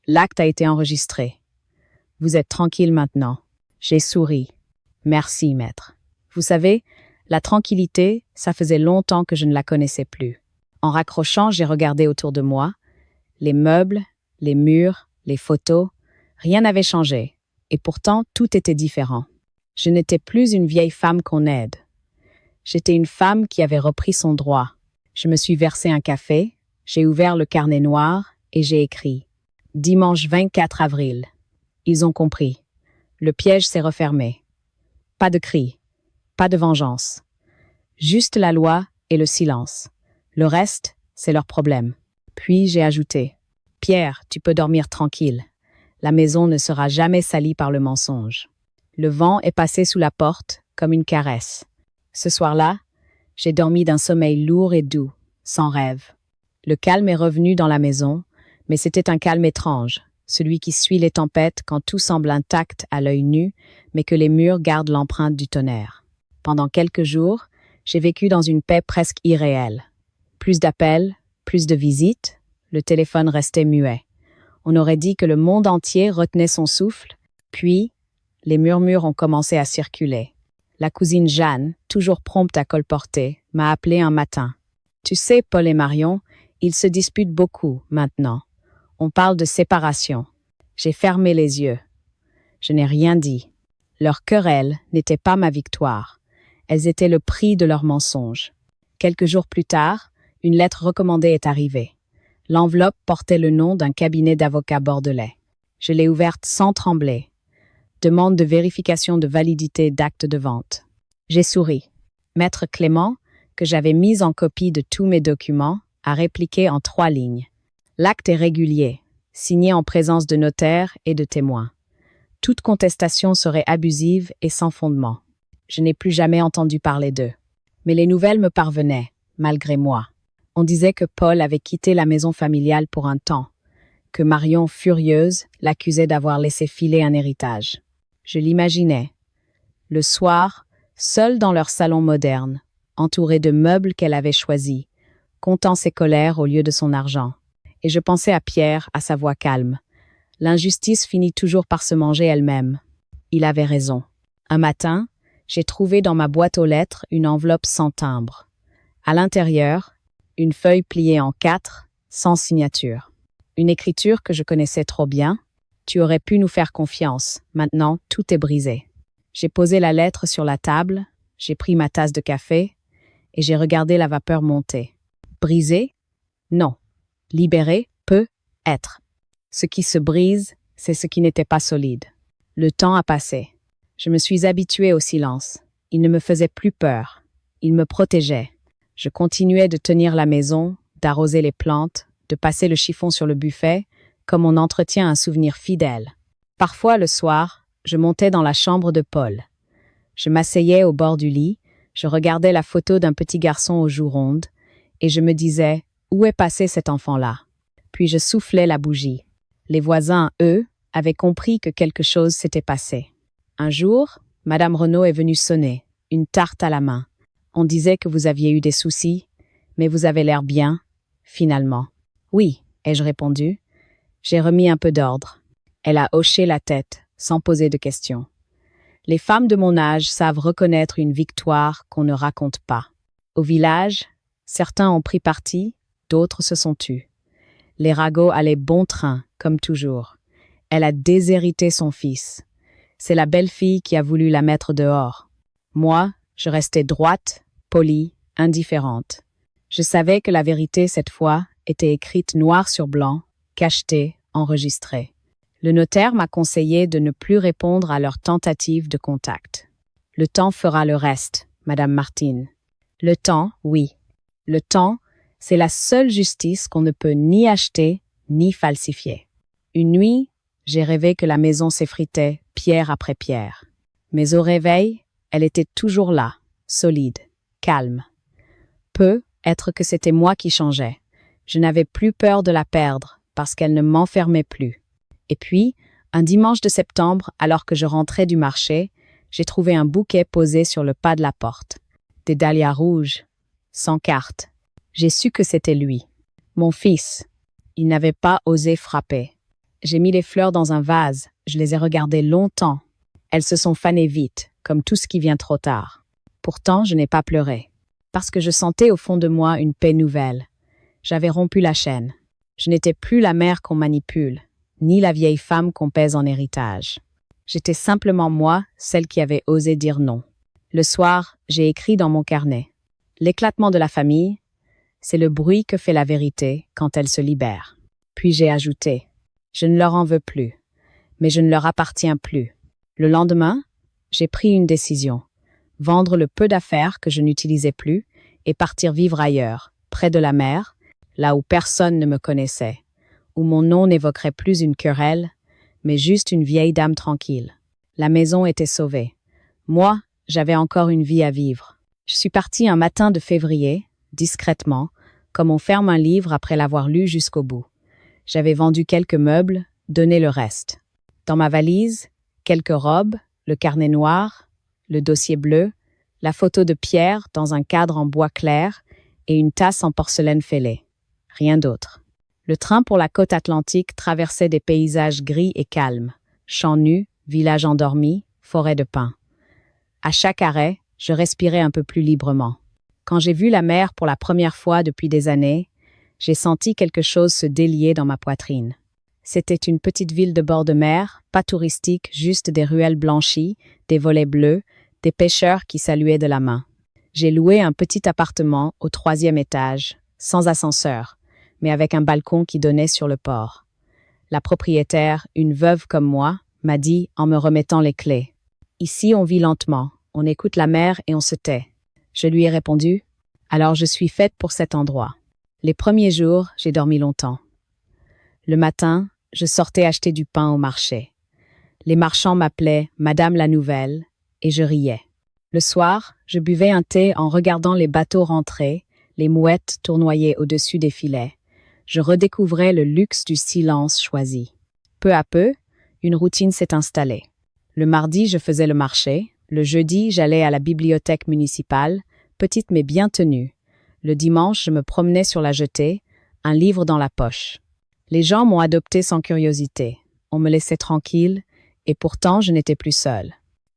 L'acte a été enregistré. Vous êtes tranquille maintenant. J'ai souri. Merci, maître. Vous savez, la tranquillité, ça faisait longtemps que je ne la connaissais plus. En raccrochant, j'ai regardé autour de moi. Les meubles, les murs, les photos, rien n'avait changé. Et pourtant, tout était différent. Je n'étais plus une vieille femme qu'on aide. J'étais une femme qui avait repris son droit. Je me suis versé un café, j'ai ouvert le carnet noir et j'ai écrit « Dimanche 24 avril ». Ils ont compris. Le piège s'est refermé. Pas de cris, pas de vengeance. Juste la loi et le silence. Le reste, c'est leur problème. Puis j'ai ajouté « Pierre, tu peux dormir tranquille. La maison ne sera jamais salie par le mensonge. » Le vent est passé sous la porte comme une caresse. Ce soir-là, j'ai dormi d'un sommeil lourd et doux, sans rêve. Le calme est revenu dans la maison, mais c'était un calme étrange, celui qui suit les tempêtes quand tout semble intact à l'œil nu, mais que les murs gardent l'empreinte du tonnerre. Pendant quelques jours, j'ai vécu dans une paix presque irréelle. Plus d'appels, plus de visites, le téléphone restait muet. On aurait dit que le monde entier retenait son souffle, puis les murmures ont commencé à circuler. La cousine Jeanne, toujours prompte à colporter, m'a appelé un matin. « Tu sais, Paul et Marion, ils se disputent beaucoup maintenant. On parle de séparation. » J'ai fermé les yeux. Je n'ai rien dit. Leurs querelles n'étaient pas ma victoire. Elles étaient le prix de leurs mensonges. Quelques jours plus tard, une lettre recommandée est arrivée. L'enveloppe portait le nom d'un cabinet d'avocats bordelais. Je l'ai ouverte sans trembler. Demande de vérification de validité d'acte de vente. J'ai souri. Maître Clément, que j'avais mis en copie de tous mes documents, a répliqué en 3 lignes. L'acte est régulier, signé en présence de notaire et de témoins. Toute contestation serait abusive et sans fondement. Je n'ai plus jamais entendu parler d'eux. Mais les nouvelles me parvenaient, malgré moi. On disait que Paul avait quitté la maison familiale pour un temps, que Marion, furieuse, l'accusait d'avoir laissé filer un héritage. Je l'imaginais. Le soir, seule dans leur salon moderne, entourée de meubles qu'elle avait choisis, comptant ses colères au lieu de son argent. Et je pensais à Pierre, à sa voix calme. L'injustice finit toujours par se manger elle-même. Il avait raison. Un matin, j'ai trouvé dans ma boîte aux lettres une enveloppe sans timbre. À l'intérieur, une feuille pliée en 4, sans signature. Une écriture que je connaissais trop bien. Tu aurais pu nous faire confiance. Maintenant, tout est brisé. J'ai posé la lettre sur la table, j'ai pris ma tasse de café et j'ai regardé la vapeur monter. Brisé? Non. Libéré? Peut être. Ce qui se brise, c'est ce qui n'était pas solide. Le temps a passé. Je me suis habituée au silence. Il ne me faisait plus peur. Il me protégeait. Je continuais de tenir la maison, d'arroser les plantes, de passer le chiffon sur le buffet, comme on entretient un souvenir fidèle. Parfois, le soir, je montais dans la chambre de Paul. Je m'asseyais au bord du lit, je regardais la photo d'un petit garçon aux joues rondes, et je me disais, où est passé cet enfant-là? Puis je soufflais la bougie. Les voisins, eux, avaient compris que quelque chose s'était passé. Un jour, Madame Renaud est venue sonner, une tarte à la main. On disait que vous aviez eu des soucis, mais vous avez l'air bien, finalement. Oui, ai-je répondu. J'ai remis un peu d'ordre. Elle a hoché la tête, sans poser de questions. Les femmes de mon âge savent reconnaître une victoire qu'on ne raconte pas. Au village, certains ont pris parti, d'autres se sont tus. Les ragots allaient bon train, comme toujours. Elle a déshérité son fils. C'est la belle-fille qui a voulu la mettre dehors. Moi, je restais droite, polie, indifférente. Je savais que la vérité, cette fois, était écrite noir sur blanc, cachetée, enregistrée. Le notaire m'a conseillé de ne plus répondre à leurs tentatives de contact. Le temps fera le reste, Madame Martine. Le temps, oui. Le temps, c'est la seule justice qu'on ne peut ni acheter, ni falsifier. Une nuit, j'ai rêvé que la maison s'effritait, pierre après pierre. Mais au réveil, elle était toujours là, solide, calme. Peut être que c'était moi qui changeais. Je n'avais plus peur de la perdre, parce qu'elle ne m'enfermait plus. Et puis, un dimanche de septembre, alors que je rentrais du marché, j'ai trouvé un bouquet posé sur le pas de la porte. Des dahlias rouges, sans carte. J'ai su que c'était lui. Mon fils. Il n'avait pas osé frapper. J'ai mis les fleurs dans un vase, je les ai regardées longtemps. Elles se sont fanées vite, comme tout ce qui vient trop tard. Pourtant, je n'ai pas pleuré. Parce que je sentais au fond de moi une paix nouvelle. J'avais rompu la chaîne. Je n'étais plus la mère qu'on manipule, ni la vieille femme qu'on pèse en héritage. J'étais simplement moi, celle qui avait osé dire non. Le soir, j'ai écrit dans mon carnet. L'éclatement de la famille, c'est le bruit que fait la vérité quand elle se libère. Puis j'ai ajouté, je ne leur en veux plus, mais je ne leur appartiens plus. Le lendemain, j'ai pris une décision. Vendre le peu d'affaires que je n'utilisais plus et partir vivre ailleurs, près de la mer, là où personne ne me connaissait, où mon nom n'évoquerait plus une querelle, mais juste une vieille dame tranquille. La maison était sauvée. Moi, j'avais encore une vie à vivre. Je suis partie un matin de février, discrètement, comme on ferme un livre après l'avoir lu jusqu'au bout. J'avais vendu quelques meubles, donné le reste. Dans ma valise, quelques robes, le carnet noir, le dossier bleu, la photo de Pierre dans un cadre en bois clair et une tasse en porcelaine fêlée. Rien d'autre. Le train pour la côte atlantique traversait des paysages gris et calmes. Champs nus, villages endormis, forêts de pins. À chaque arrêt, je respirais un peu plus librement. Quand j'ai vu la mer pour la première fois depuis des années, j'ai senti quelque chose se délier dans ma poitrine. C'était une petite ville de bord de mer, pas touristique, juste des ruelles blanchies, des volets bleus, des pêcheurs qui saluaient de la main. J'ai loué un petit appartement au 3e étage, sans ascenseur, mais avec un balcon qui donnait sur le port. La propriétaire, une veuve comme moi, m'a dit en me remettant les clés. Ici, on vit lentement, on écoute la mer et on se tait. Je lui ai répondu, alors je suis faite pour cet endroit. Les premiers jours, j'ai dormi longtemps. Le matin, je sortais acheter du pain au marché. Les marchands m'appelaient Madame la Nouvelle et je riais. Le soir, je buvais un thé en regardant les bateaux rentrer, les mouettes tournoyer au-dessus des filets. Je redécouvrais le luxe du silence choisi. Peu à peu, une routine s'est installée. Le mardi, je faisais le marché. Le jeudi, j'allais à la bibliothèque municipale, petite mais bien tenue. Le dimanche, je me promenais sur la jetée, un livre dans la poche. Les gens m'ont adopté sans curiosité. On me laissait tranquille, et pourtant je n'étais plus seule.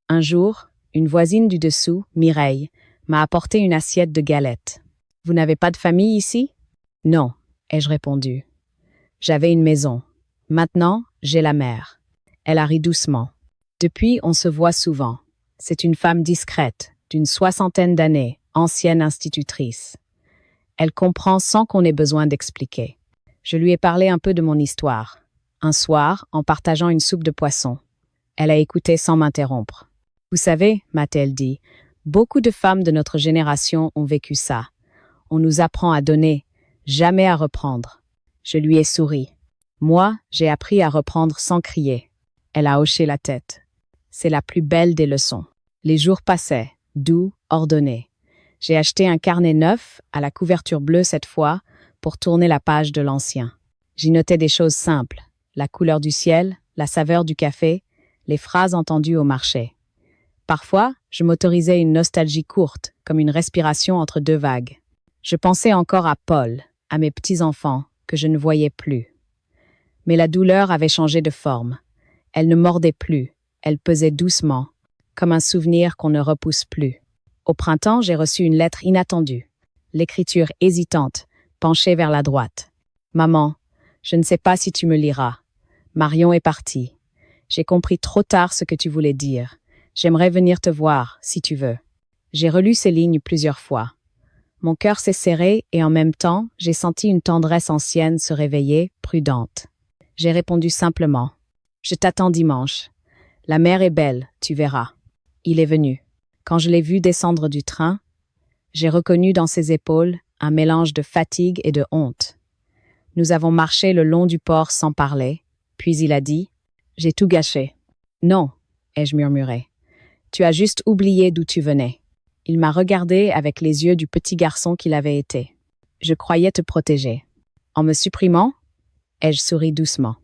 Un jour, une voisine du dessous, Mireille, m'a apporté une assiette de galettes. « Vous n'avez pas de famille ici ?»« Non, ai-je répondu. J'avais une maison. Maintenant, j'ai la mer. » Elle a ri doucement. Depuis, on se voit souvent. C'est une femme discrète, d'une 60aine d'années, ancienne institutrice. Elle comprend sans qu'on ait besoin d'expliquer. Je lui ai parlé un peu de mon histoire. Un soir, en partageant une soupe de poisson. Elle a écouté sans m'interrompre. « Vous savez, m'a-t-elle dit, beaucoup de femmes de notre génération ont vécu ça. On nous apprend à donner, jamais à reprendre. Je lui ai souri. Moi, j'ai appris à reprendre sans crier. Elle a hoché la tête. C'est la plus belle des leçons. Les jours passaient, doux, ordonnés. J'ai acheté un carnet neuf, à la couverture bleue cette fois, pour tourner la page de l'ancien. J'y notais des choses simples, la couleur du ciel, la saveur du café, les phrases entendues au marché. Parfois, je m'autorisais une nostalgie courte, comme une respiration entre deux vagues. Je pensais encore à Paul, à mes petits-enfants, que je ne voyais plus. Mais la douleur avait changé de forme. Elle ne mordait plus, elle pesait doucement, comme un souvenir qu'on ne repousse plus. Au printemps, j'ai reçu une lettre inattendue. L'écriture hésitante, penchée vers la droite. « Maman, je ne sais pas si tu me liras. Marion est partie. J'ai compris trop tard ce que tu voulais dire. J'aimerais venir te voir, si tu veux. » J'ai relu ces lignes plusieurs fois. Mon cœur s'est serré et en même temps, j'ai senti une tendresse ancienne se réveiller, prudente. J'ai répondu simplement. « Je t'attends dimanche. La mer est belle, tu verras. » Il est venu. Quand je l'ai vu descendre du train, j'ai reconnu dans ses épaules un mélange de fatigue et de honte. Nous avons marché le long du port sans parler, puis il a dit « J'ai tout gâché. »« Non, » ai-je murmuré. « Tu as juste oublié d'où tu venais. » Il m'a regardé avec les yeux du petit garçon qu'il avait été. « Je croyais te protéger. » En me supprimant, ai-je souri doucement.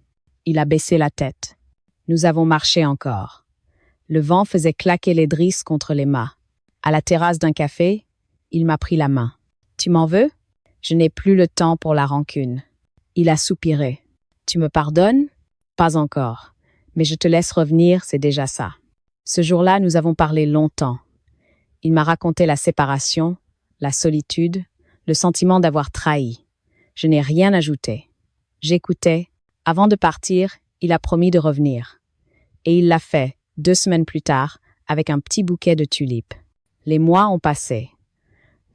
Il a baissé la tête. Nous avons marché encore. Le vent faisait claquer les drisses contre les mâts. À la terrasse d'un café, il m'a pris la main. « Tu m'en veux ? Je n'ai plus le temps pour la rancune. » Il a soupiré. « Tu me pardonnes ? Pas encore. Mais je te laisse revenir, c'est déjà ça. » Ce jour-là, nous avons parlé longtemps. Il m'a raconté la séparation, la solitude, le sentiment d'avoir trahi. Je n'ai rien ajouté. J'écoutais. Avant de partir, il a promis de revenir. Et il l'a fait, 2 semaines plus tard, avec un petit bouquet de tulipes. Les mois ont passé.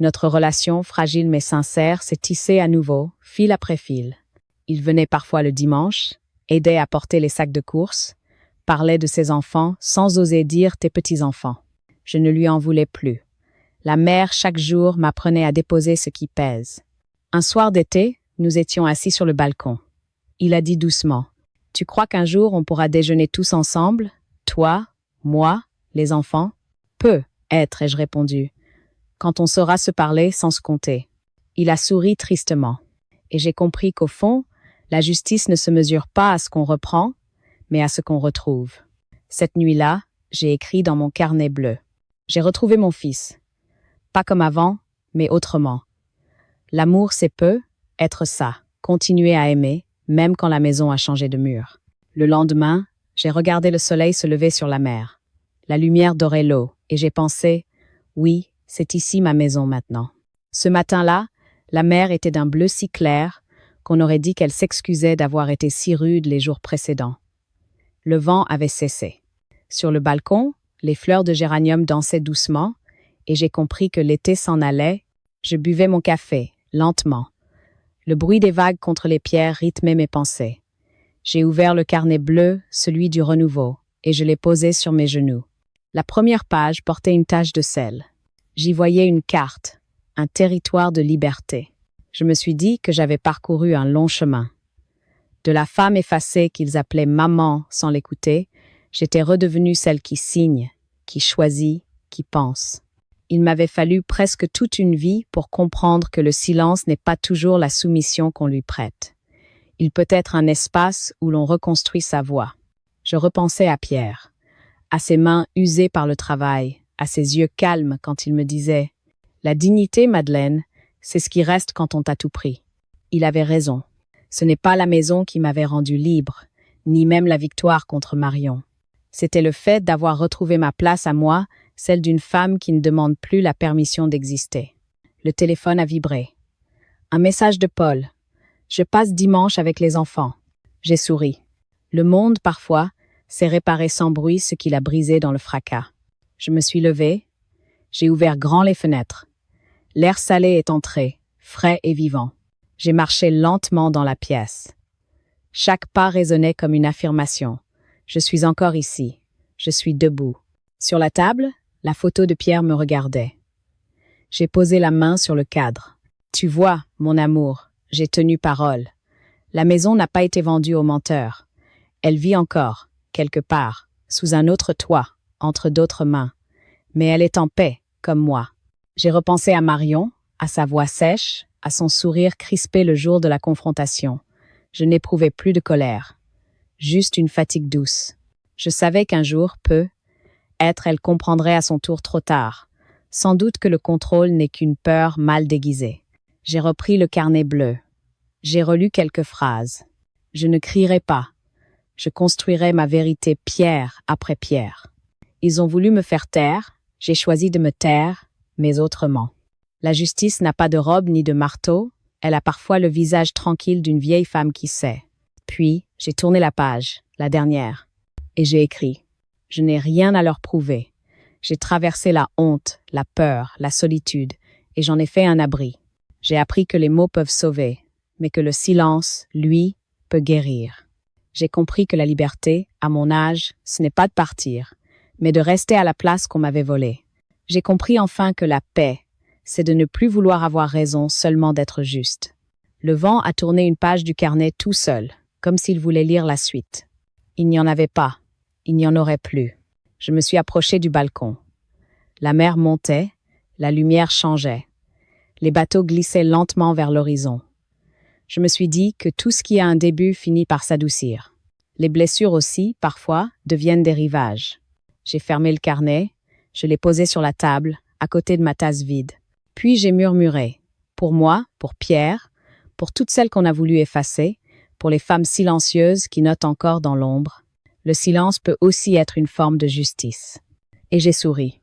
Notre relation, fragile mais sincère, s'est tissée à nouveau, fil après fil. Il venait parfois le dimanche, aidait à porter les sacs de course, parlait de ses enfants sans oser dire tes petits-enfants. Je ne lui en voulais plus. La mère, chaque jour, m'apprenait à déposer ce qui pèse. Un soir d'été, nous étions assis sur le balcon. Il a dit doucement, « Tu crois qu'un jour on pourra déjeuner tous ensemble? Toi, moi, les enfants? » « Peut être, ai-je répondu, quand on saura se parler sans se compter. » Il a souri tristement. Et j'ai compris qu'au fond, la justice ne se mesure pas à ce qu'on reprend, mais à ce qu'on retrouve. Cette nuit-là, j'ai écrit dans mon carnet bleu. J'ai retrouvé mon fils. Pas comme avant, mais autrement. L'amour, c'est peu, être ça, continuer à aimer, même quand la maison a changé de mur. Le lendemain, j'ai regardé le soleil se lever sur la mer. La lumière dorait l'eau, et j'ai pensé, oui, c'est ici ma maison maintenant. Ce matin-là, la mer était d'un bleu si clair qu'on aurait dit qu'elle s'excusait d'avoir été si rude les jours précédents. Le vent avait cessé. Sur le balcon, les fleurs de géranium dansaient doucement, et j'ai compris que l'été s'en allait. Je buvais mon café, lentement. Le bruit des vagues contre les pierres rythmait mes pensées. J'ai ouvert le carnet bleu, celui du renouveau, et je l'ai posé sur mes genoux. La première page portait une tache de sel. J'y voyais une carte, un territoire de liberté. Je me suis dit que j'avais parcouru un long chemin. De la femme effacée qu'ils appelaient maman sans l'écouter, j'étais redevenue celle qui signe, qui choisit, qui pense. Il m'avait fallu presque toute une vie pour comprendre que le silence n'est pas toujours la soumission qu'on lui prête. Il peut être un espace où l'on reconstruit sa voix. Je repensais à Pierre, à ses mains usées par le travail, à ses yeux calmes quand il me disait « La dignité, Madeleine, c'est ce qui reste quand on t'a tout pris. » Il avait raison. Ce n'est pas la maison qui m'avait rendue libre, ni même la victoire contre Marion. C'était le fait d'avoir retrouvé ma place à moi, celle d'une femme qui ne demande plus la permission d'exister. Le téléphone a vibré. Un message de Paul. « Je passe dimanche avec les enfants. » J'ai souri. Le monde, parfois, sait réparer sans bruit ce qu'il a brisé dans le fracas. Je me suis levée. J'ai ouvert grand les fenêtres. L'air salé est entré, frais et vivant. J'ai marché lentement dans la pièce. Chaque pas résonnait comme une affirmation. Je suis encore ici. Je suis debout. Sur la table, la photo de Pierre me regardait. J'ai posé la main sur le cadre. « Tu vois, mon amour, j'ai tenu parole. La maison n'a pas été vendue aux menteurs. Elle vit encore, quelque part, sous un autre toit, entre d'autres mains. Mais elle est en paix, comme moi. J'ai repensé à Marion, à sa voix sèche, à son sourire crispé le jour de la confrontation. Je n'éprouvais plus de colère, juste une fatigue douce. Je savais qu'un jour, peut-être elle comprendrait à son tour trop tard. Sans doute que le contrôle n'est qu'une peur mal déguisée. J'ai repris le carnet bleu. J'ai relu quelques phrases. Je ne crierai pas. Je construirai ma vérité pierre après pierre. Ils ont voulu me faire taire, j'ai choisi de me taire, mais autrement. La justice n'a pas de robe ni de marteau, elle a parfois le visage tranquille d'une vieille femme qui sait. Puis, j'ai tourné la page, la dernière, et j'ai écrit. Je n'ai rien à leur prouver. J'ai traversé la honte, la peur, la solitude, et j'en ai fait un abri. J'ai appris que les mots peuvent sauver, mais que le silence, lui, peut guérir. J'ai compris que la liberté, à mon âge, ce n'est pas de partir, mais de rester à la place qu'on m'avait volée. J'ai compris enfin que la paix, c'est de ne plus vouloir avoir raison, seulement d'être juste. Le vent a tourné une page du carnet tout seul, comme s'il voulait lire la suite. Il n'y en avait pas, il n'y en aurait plus. Je me suis approchée du balcon. La mer montait, la lumière changeait. Les bateaux glissaient lentement vers l'horizon. Je me suis dit que tout ce qui a un début finit par s'adoucir. Les blessures aussi, parfois, deviennent des rivages. J'ai fermé le carnet, je l'ai posé sur la table, à côté de ma tasse vide. Puis j'ai murmuré. Pour moi, pour Pierre, pour toutes celles qu'on a voulu effacer, pour les femmes silencieuses qui notent encore dans l'ombre, le silence peut aussi être une forme de justice. Et j'ai souri.